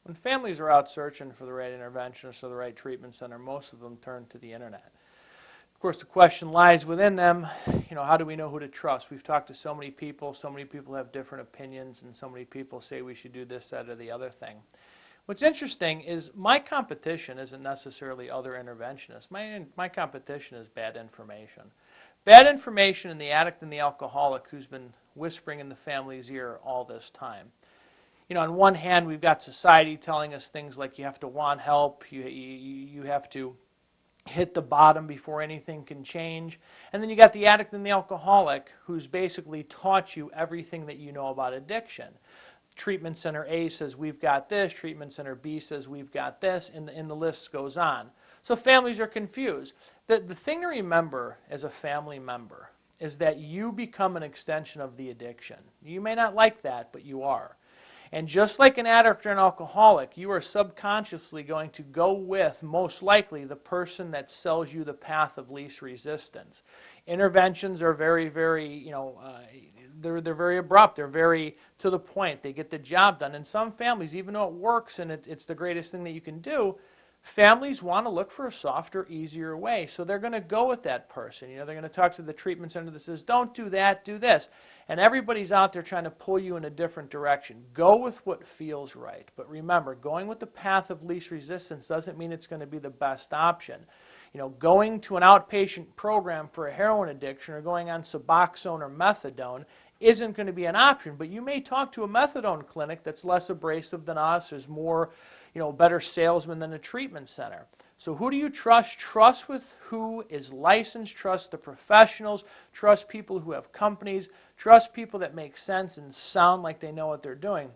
When families are out searching for the right interventionist or the right treatment center, most of them turn to the internet. Of course, the question lies within them, how do we know who to trust? We've talked to so many people have different opinions, and so many people say we should do this, that, or the other thing. What's interesting is my competition isn't necessarily other interventionists. My competition is bad information. Bad information in the addict and the alcoholic who's been whispering in the family's ear all this time. On one hand, we've got society telling us things like you have to want help, you have to hit the bottom before anything can change. And then you got the addict and the alcoholic who's basically taught you everything that you know about addiction. Treatment Center A says we've got this, Treatment Center B says we've got this, and the list goes on. So families are confused. The thing to remember as a family member is that you become an extension of the addiction. You may not like that, but you are. And just like an addict or an alcoholic, you are subconsciously going to go with, most likely, the person that sells you the path of least resistance. Interventions are very, very, they're very abrupt. They're very to the point. They get the job done. In some families, even though it works and it's the greatest thing that you can do, families want to look for a softer, easier way. So they're going to go with that person. They're going to talk to the treatment center that says, don't do that, do this. And everybody's out there trying to pull you in a different direction. Go with what feels right. But remember, going with the path of least resistance doesn't mean it's going to be the best option. Going to an outpatient program for a heroin addiction or going on Suboxone or methadone isn't going to be an option. But you may talk to a methadone clinic that's less abrasive than us, is more, better salesman than a treatment center. So who do you trust? Trust with who is licensed. Trust the professionals. Trust people who have companies. Trust people that make sense and sound like they know what they're doing.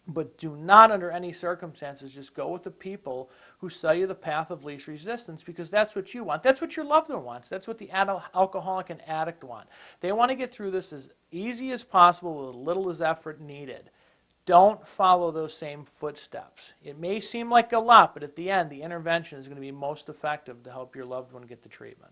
But do not, under any circumstances, just go with the people who sell you the path of least resistance, because that's what you want. That's what your loved one wants. That's what the alcoholic and addict want. They want to get through this as easy as possible with as little as effort needed. Don't follow those same footsteps. It may seem like a lot, but at the end, the intervention is going to be most effective to help your loved one get the treatment.